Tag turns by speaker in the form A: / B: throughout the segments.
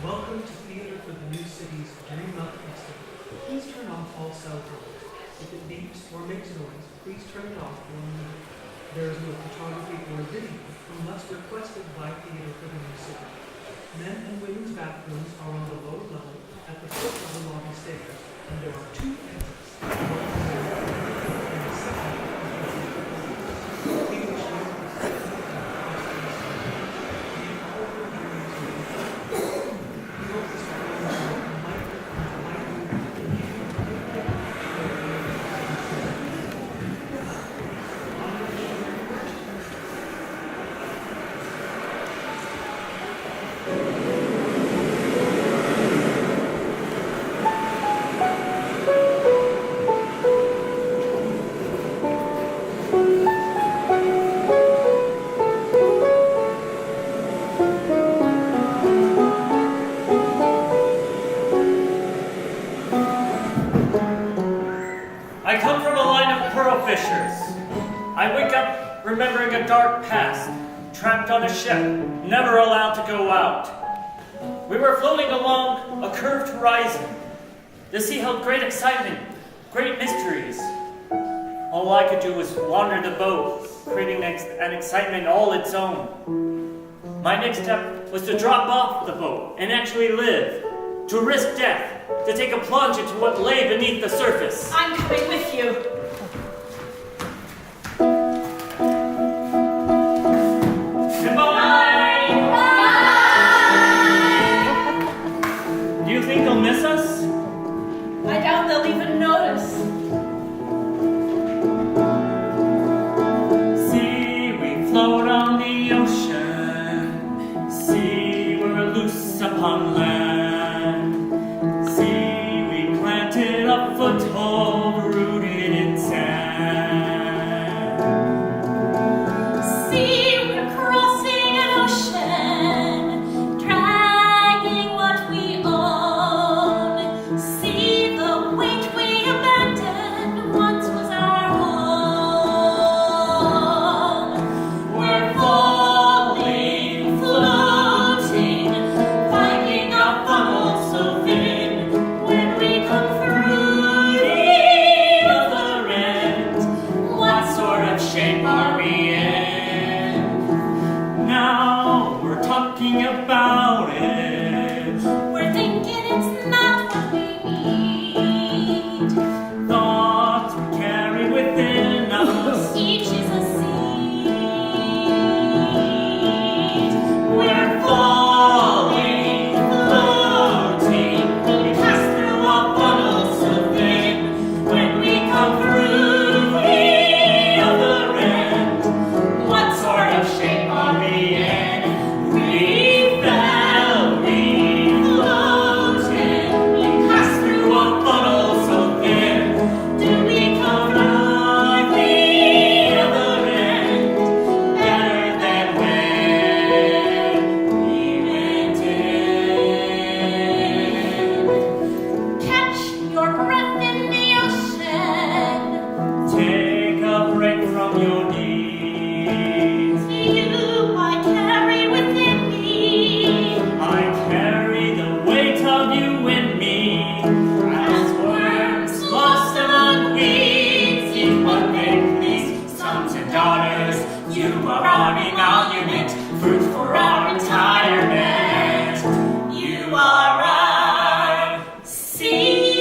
A: Welcome to Theater for the New City's Dream Up Festival. Please turn off all cell phones. If it beeps or makes noise, please turn it off for a minute. There is no photography or video unless requested by Theater for the New City. Men and women's bathrooms are on the lower level at the foot of the lobby stairs, and there are 2 exits. One in the middle and the second English
B: remembering a dark past, trapped on a ship, never allowed to go out. We were floating along a curved horizon. The sea held great excitement, great mysteries. All I could do was wander the boat, creating an excitement all its own. My next step was to drop off the boat and actually live, to risk death, to take a plunge into what lay beneath the surface.
C: I'm coming with you. I doubt they'll even notice.
B: See, we float on the ocean. See, we're loose upon land. See, we planted a foothold rooted in sand.
C: See, we're crossing an ocean, dragging what we own. See, the weight we abandoned once was our home. We're falling, floating, finding a funnel so thin. When we come through the other end, what sort of shape are we in?
B: Now we're talking about it.
C: We're thinking it's not what we need.
B: Thoughts we carry within us.
C: Each is a seed.
B: We're falling, floating. We pass through a funnel so thin. When we come through the other end, what sort of shape are we in? We fell, we floated. We passed through a funnel so thin. Do we come through the other end better than when we went in?
C: Catch your breath in the ocean.
B: Take a break from your needs.
C: You I carry within me.
B: I carry the weight of you in me. As worms lost among weeds, in what they please, sons and daughters, you are our emolument, fruit for our retirement. You are our seeds.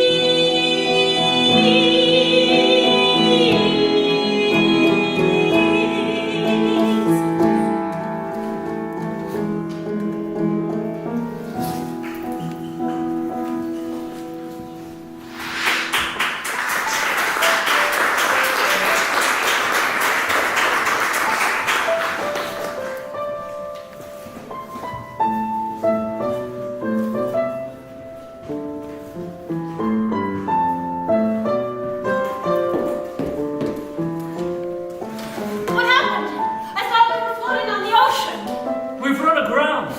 C: What happened? I thought we were floating on the ocean.
B: We've run aground.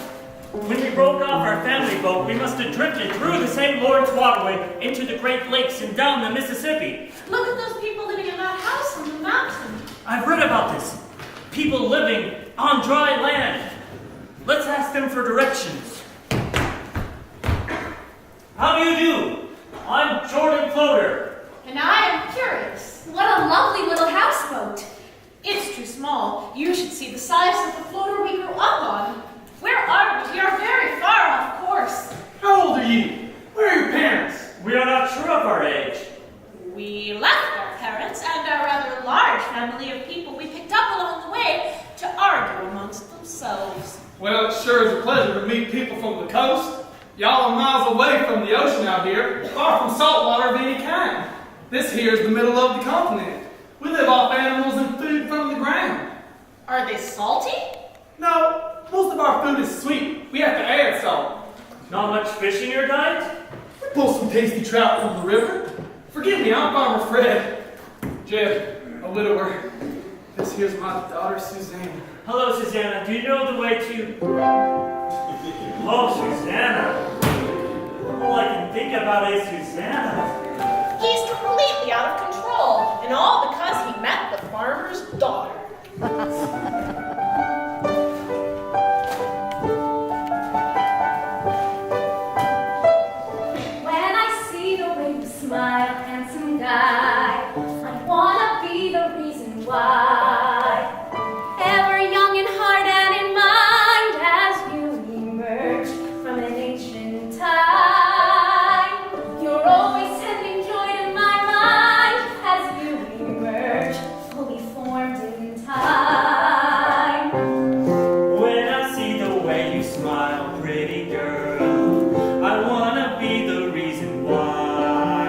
B: When we broke off our family boat, we must have drifted through the St. Lawrence waterway into the Great Lakes and down the Mississippi.
C: Look at those people living in that house on the mountain.
B: I've read about this. People living on dry land. Let's ask them for directions. How do you do? I'm Jordan Floater.
C: And I am curious. What a lovely little houseboat. It's too small. You should see the size of the floater we grew up on. Where are we? We are very far off course.
D: How old are you? Where are your parents?
B: We are not sure of our age.
C: We left our parents and our rather large family of people we picked up along the way to argue amongst themselves.
D: Well, it sure is a pleasure to meet people from the coast. Y'all are miles away from the ocean out here, far from salt water of any kind. This here is the middle of the continent. We live off animals and food from the ground.
C: Are they salty?
D: No, most of our food is sweet. We have to add salt.
B: Not much fish in your diet?
D: We pull some tasty trout from the river. Forgive me, I'm Farmer Fred. Jeb, a widower. This here's my daughter, Susanna.
B: Hello, Susanna. Do you know the way to... Oh, Susanna. All I can think about is Susanna.
C: He's completely out of control, and all because he met the farmer's daughter.
E: When I see the way you smile, handsome guy, I wanna be the reason why. Ever young in heart and in mind, as you emerge from an ancient time, you're always sending joy to my mind, as you emerge, fully formed in time.
B: When I see the way you smile, pretty girl, I wanna be the reason why.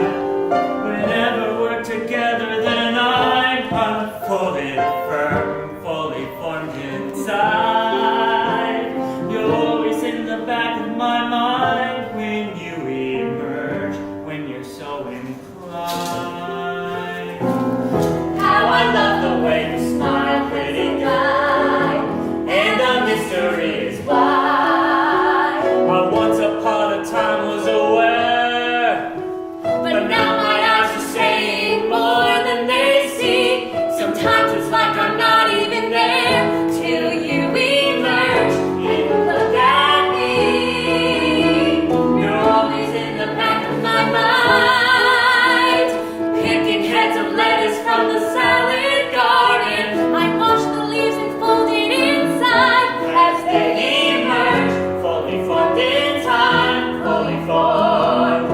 B: Whenever we're together, then I'm unfolded, firm, fully formed inside. You're always in the back of my mind when you emerge, when you're so inclined. How I love the way you smile, pretty girl, and the mystery is why I once upon a time was aware, but now my eyes are saying more than they see. Sometimes it's like I'm not even there till you emerge and look at me. You're always in the back of my mind, picking heads of lettuce from the salad garden. I wash the leaves and fold it inside as they emerge, fully formed in time, fully formed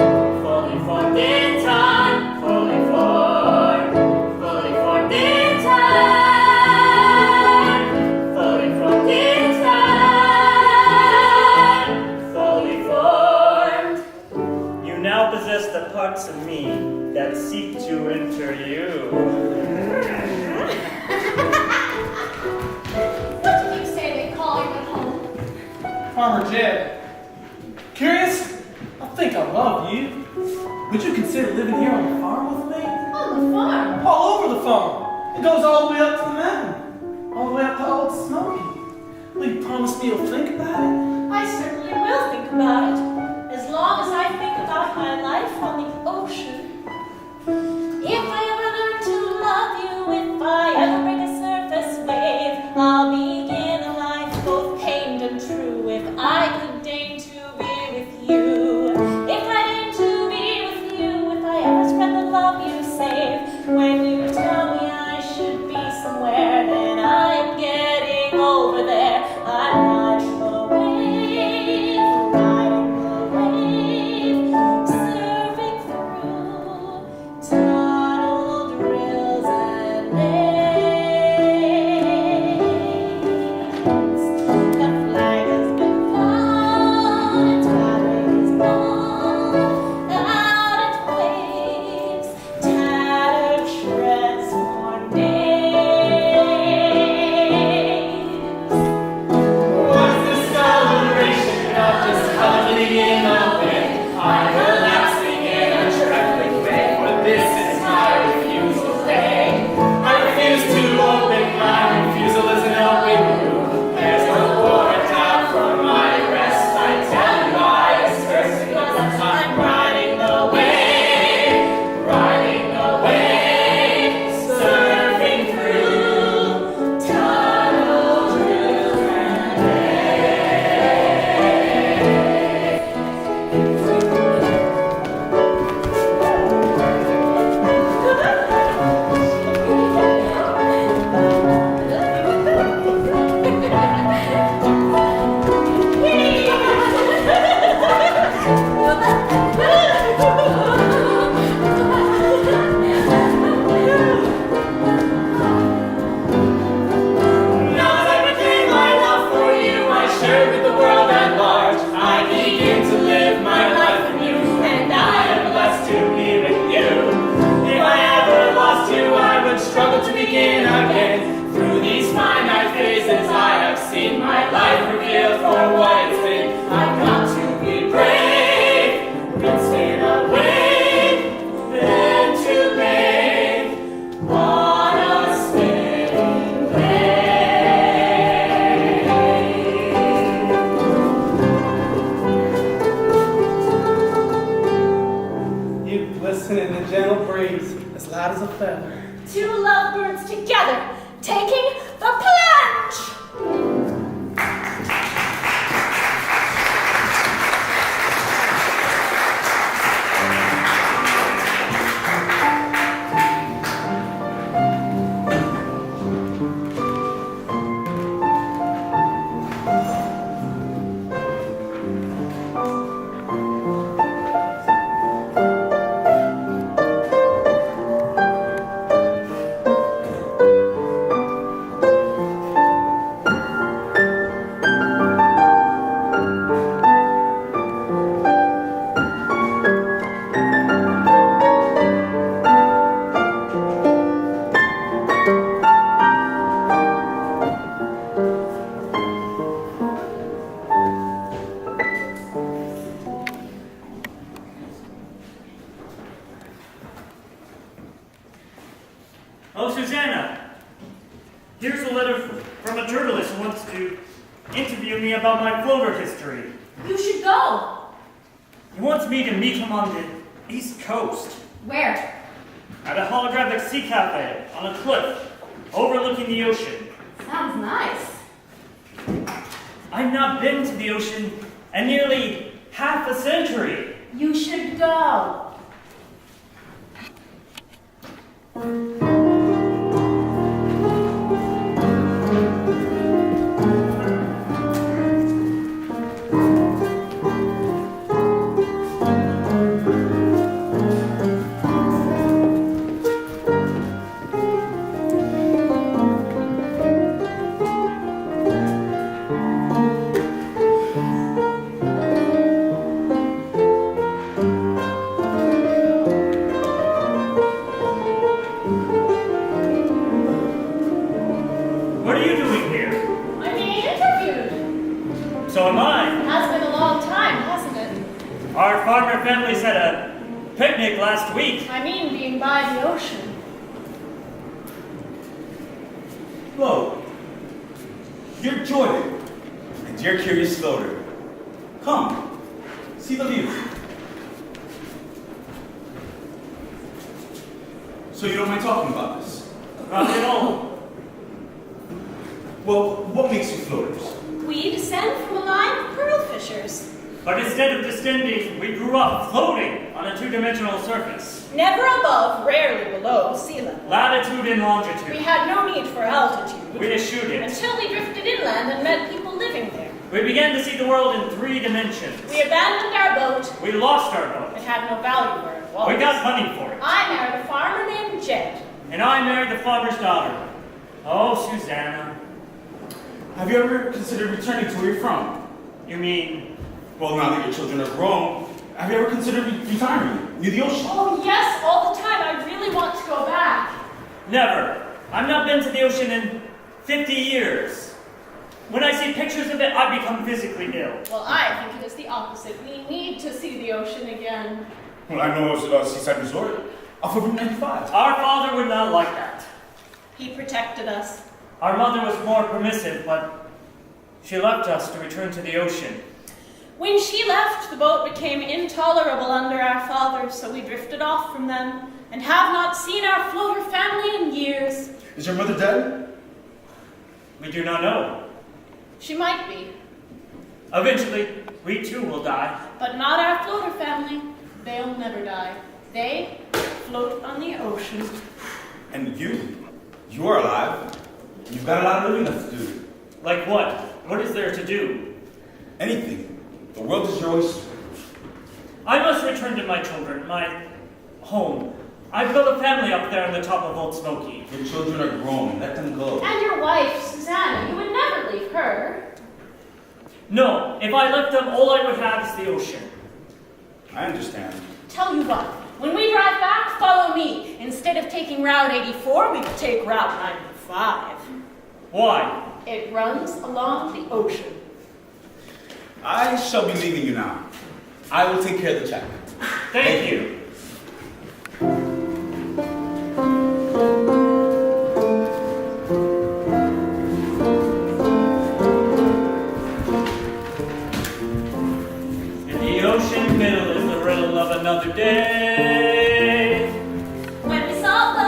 B: in time, fully formed in time, fully formed in time, fully formed. You now possess the parts of me that seek to enter you.
C: What did you say they call you at home?
D: Farmer Jeb. Curious? I think I love you. Would you consider living here on the farm with me?
C: On the farm.
D: All over the farm. It goes all the way up to the mountain. All the way up to Old Smoky. Will you promise me you'll think about it?
C: I certainly will think about it, as long as I think about my life on the ocean. If I ever learn to love you, if I ever break a surface wave, I'll begin a life both pained and true. If I could deign to be with you, if I deign to be with you, if I ever spread the love you save, when you tell me I should be somewhere, then I'm getting over there. I'm riding the wave, surfing through time.
D: light as a feather.
C: Two lovebirds together, taking the plunge!
B: Oh, Susanna, here's a letter from a journalist who wants to interview me about my floater history.
C: You should go.
B: He wants me to meet him on the East Coast,
E: Where?
B: at a holographic sea cafe on a cliff overlooking the ocean.
E: Sounds nice.
B: I've not been to the ocean in nearly half a century.
C: You should go.
B: What are you doing here?
C: I'm being interviewed.
B: So am I.
C: It has been a long time, hasn't it?
B: Our farmer families had a picnic last week.
C: I mean being by the ocean.
F: Hello. You're Jordan, and you're Curious Floater. Come, see the view. So you don't mind talking about this?
B: Not at all.
F: Well, what makes you floaters?
C: We descend from a line of pearl fishers.
B: But instead of descending, we grew up floating on a two-dimensional surface.
C: Never above, rarely below sea level.
B: Latitude and
C: We
B: longitude.
C: had no need for altitude.
B: We eschewed it.
C: Until we drifted inland and met people living there.
B: We began to see the world in 3 dimensions.
C: We abandoned our boat.
B: We lost our boat.
C: It had no value where it was.
B: We got money for it.
C: I married a farmer named Jed.
B: And I married the farmer's daughter. Oh, Susanna.
F: Have you ever considered returning to where you're from?
B: You mean,
F: Well, now that your children are grown, have you ever considered retiring near the ocean?
C: Oh, yes, all the time. I really want to go back.
B: never. I've not been to the ocean in 50 years. When I see pictures of it, I become physically ill.
C: Well, I think it is the opposite. We need to see the ocean again.
F: Well, I know a seaside resort off of Route 95.
B: Our father would not like that.
C: He protected us.
B: Our mother was more permissive, but she left us to return to the ocean.
C: When she left, the boat became intolerable under our father, so we drifted off from them and have not seen our floater family in years.
F: Is your mother dead?
B: We do not know.
C: She might be,
B: Eventually, we too will die.
C: but not our floater family. They'll never die. They float on the ocean.
F: And you are alive. You've got a lot of living left to do.
B: Like what? What is there to do?
F: Anything. The world is your oyster.
B: I must return to my children, my home. I've built a family up there on the top of Old Smoky.
F: Your children are grown. Let them go.
C: And your wife, Susanna, you would never leave her.
B: No, if I left them, all I would have is the ocean.
F: I understand.
C: Tell you what, when we drive back, follow me. Instead of taking Route 84, we could take Route 95.
B: Why?
C: It runs along the ocean.
F: I shall be leaving you now. I will take care of the check.
B: Thank you. In the ocean middle is the riddle of another day.
C: When we saw the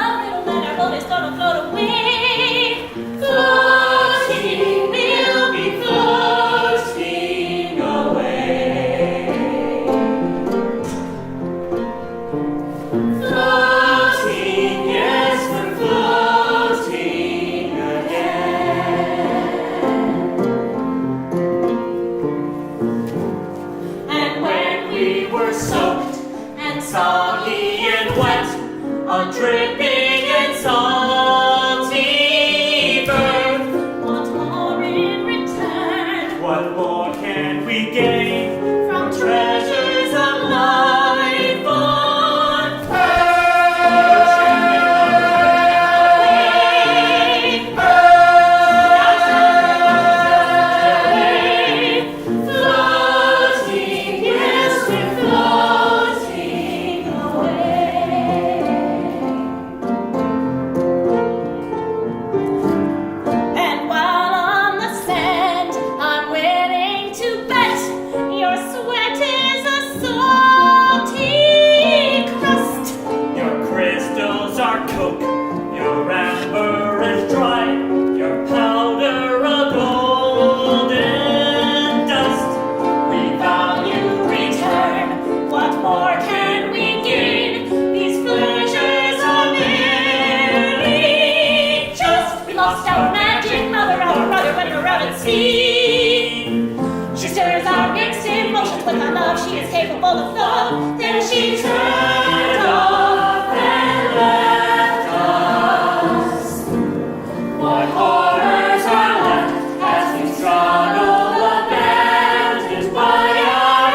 B: soggy and wet, a dripping and salty birth.
C: What more in return?
B: What more can we gain
C: From
B: treasures of life on
C: floating, yes, we're floating away. And while on the sand, I'm willing to bet your sweat is a salty crust.
B: Your crystals are coke, your amber is dry, your powder a golden dust.
C: We value return. What more can we gain? These pleasures are merely just. We lost our magic mother, our brother, when we're out at sea. She stirs our mixed emotions with her love. She is capable of love. Then she turned off and left us. What horrors are left as we struggle abandoned by our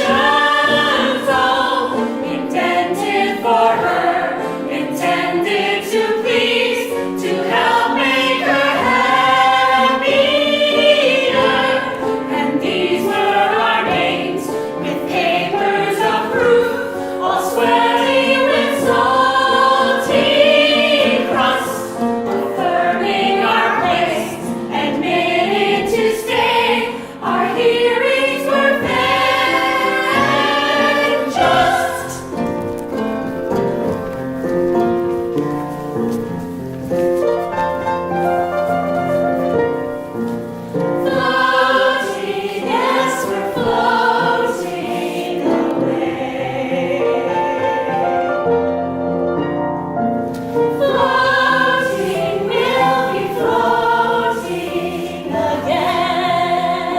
C: ambitions, all indented for her, intended to please, to help make her happier. And these were our names, with papers of proof, all sweaty with salty crust, affirming our place, admitted to stay. Our hearings were fair and just. Floating, yes, we're floating away. Floating, we'll be floating again.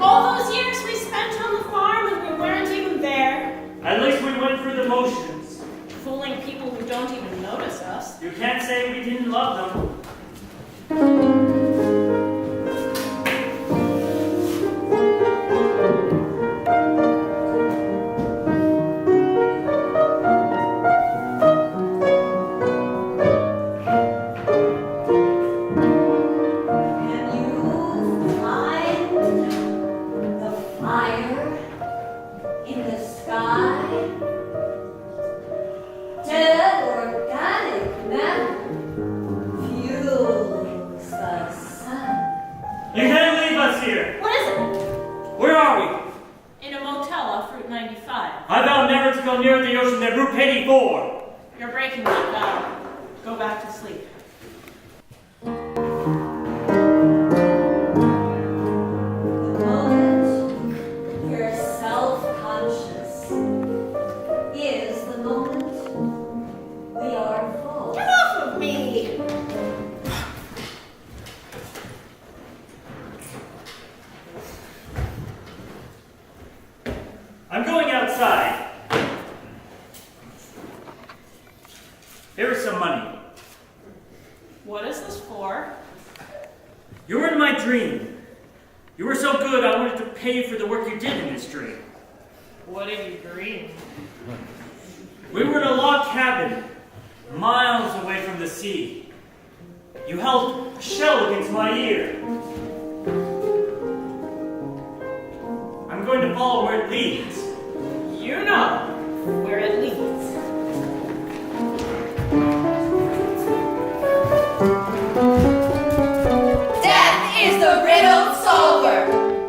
C: All those years we spent on the farm and we weren't even there,
B: At least we went through the motions.
C: fooling people who don't even notice us.
B: You can't say we didn't love them.
E: Can you find the fire in the sky? Dead organic matter fuels the sun.
B: You can't leave us here.
C: What is it?
B: Where are we?
C: In a motel off Route 95.
B: I vowed never to go near the ocean than Route 84.
C: You're breaking that vow. Go back to sleep.
E: The moment you're self-conscious is the moment we are full.
C: Get off of me!
B: I'm going outside. Here is some money.
C: What is this for?
B: You were in my dream. You were so good, I wanted to pay you for the work you did in this dream.
C: What did you dream?
B: We were in a log cabin, miles away from the sea. You held a shell against my ear. I'm going to follow where it leads.
C: You know where it leads.
E: Death is the riddle solver.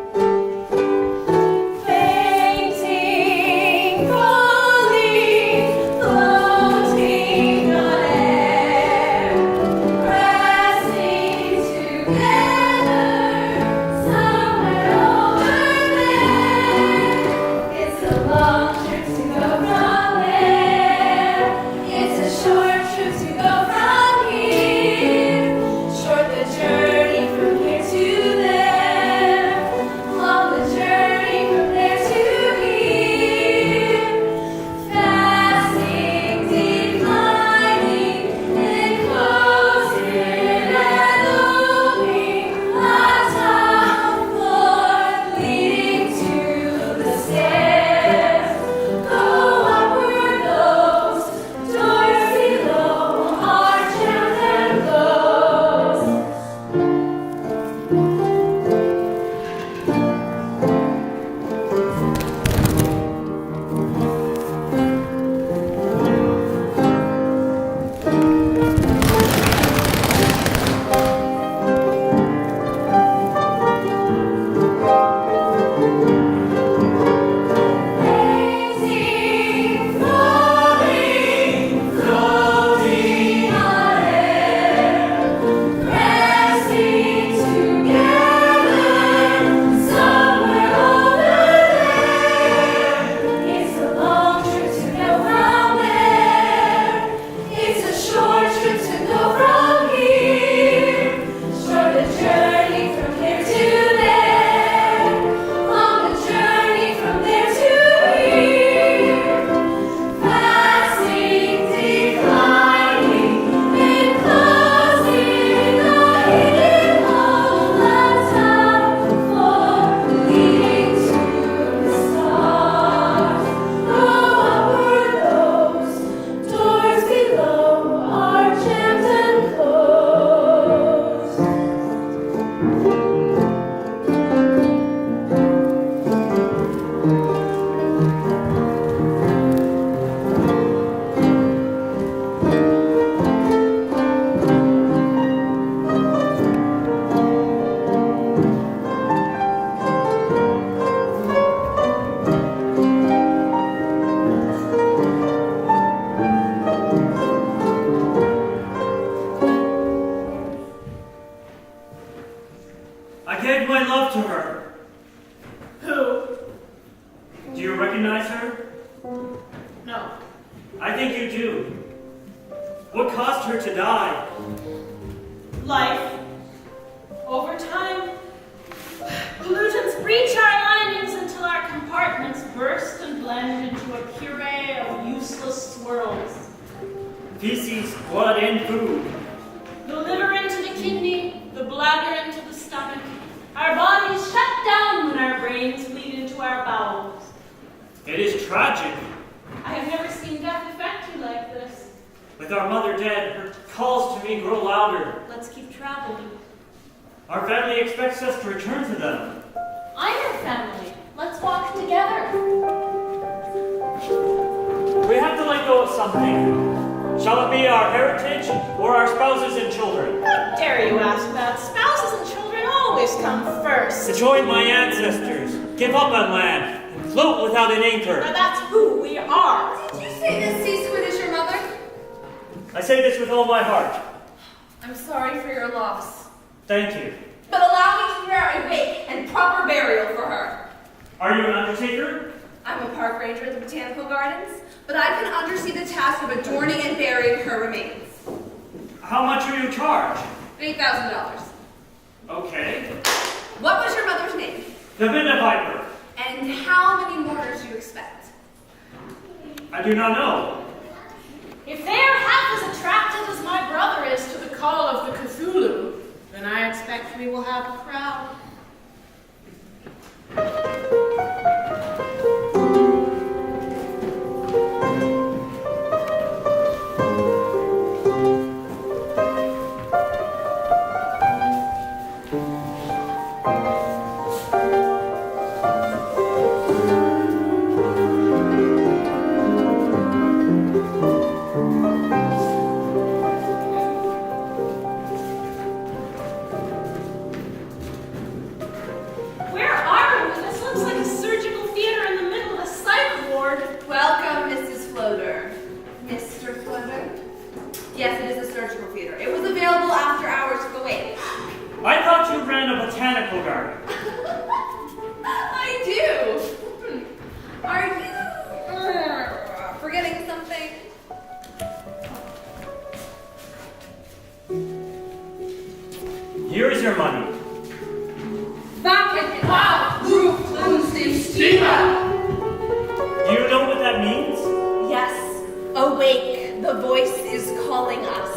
B: make my love to her.
C: Who?
B: Do you recognize her?
C: No.
B: I think you do. What caused her to die?
C: Life. Over time, pollutants breach our linings until our compartments burst and blend into a puree of useless swirls.
B: Feces, blood, and food.
C: The liver into the kidney, the bladder into the stomach. Our bodies shut down when our brains bleed into our bowels.
B: It is tragic.
C: I have never seen death affect you like this.
B: With our mother dead, her calls to me grow louder.
C: Let's keep traveling.
B: Our family expects us to return to them.
C: I'm your family. Let's walk together.
B: We have to let go of something. Shall it be our heritage or our spouses and children?
C: How dare you ask that? Spouses and children always come first.
B: To join my ancestors, give up on land, and float without an anchor.
C: Now that's who we are.
E: Did you say this sea squid is your mother?
B: I say this with all my heart.
E: I'm sorry for your loss.
B: Thank you.
E: But allow me to prepare a wake and proper burial for her.
B: Are you an undertaker?
E: I'm a park ranger at the Botanical Gardens, but I can undersee the task of adorning and burying her remains.
B: How much will you charge?
E: $8,000.
B: Okay.
E: What was your mother's name?
B: The Vinda Viper.
E: And how many mourners do you expect?
B: I do not know.
C: If they are half as attractive as my brother is to the call of the Cthulhu, then I expect we will have a crowd.
E: Welcome, Mrs. Floater. Mr. Floater? Yes, it is a surgical theater. It was available after hours for the wait.
B: I thought you ran a botanical garden.
E: I do. Are you forgetting something?
B: Here is your money. Do you know what that means?
E: Yes. Awake. The voice is calling us.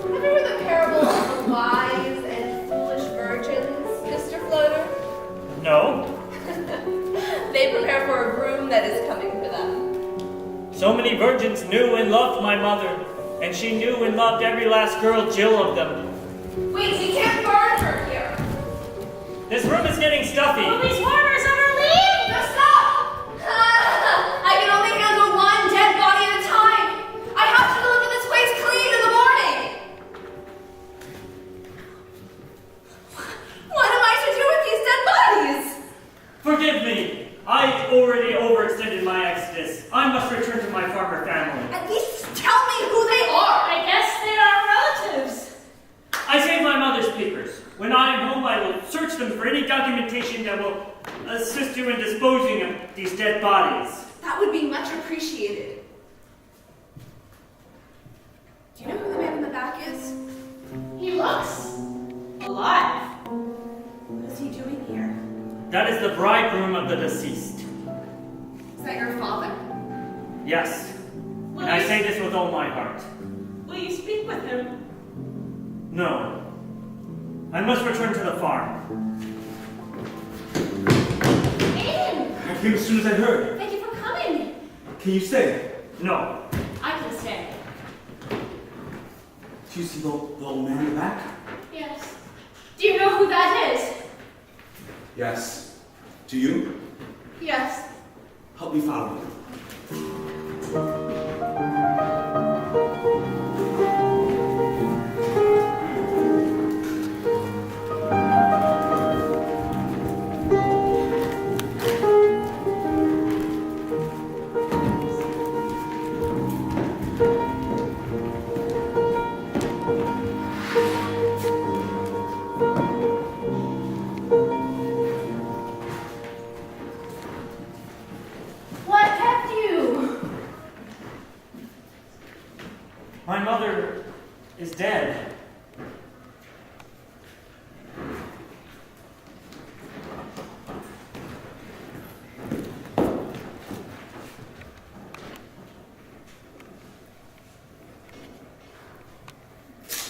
E: Have you heard the parable of the wise and foolish virgins, Mr. Floater?
B: No.
E: They prepare for a groom that is coming for them.
B: So many virgins knew and loved my mother, and she knew and loved every last girl Jill of them.
E: Wait, we can't burn her here.
B: This room is getting stuffy.
C: Will these foreigners ever leave?
E: No, stop! I can only handle one dead body at a time. I have to deliver this place clean in the morning. What am I to do with these dead bodies?
B: Forgive me. I already overextended my exodus. I must return to my farmer family.
E: At least tell me who they are.
C: I guess they are relatives.
B: I saved my mother's papers. When I am home, I will search them for any documentation that will assist you in disposing of these dead bodies.
E: That would be much appreciated. Do you know who the man in the back is?
C: He looks alive.
E: What is he doing here?
B: That is the bridegroom of the deceased.
E: Is that your father?
B: Yes.
C: Will
B: And I
C: you-
B: say this with all my heart.
C: Will you speak with him?
B: No. I must return to the farm.
C: Aiden!
F: I came as soon as I heard.
C: Thank you for coming.
F: Can you stay?
B: No.
C: I can stay.
F: Do you see the old man in the back?
C: Yes. Do you know who that is?
F: Yes. Do you?
C: Yes.
F: Help me follow him.
B: dead.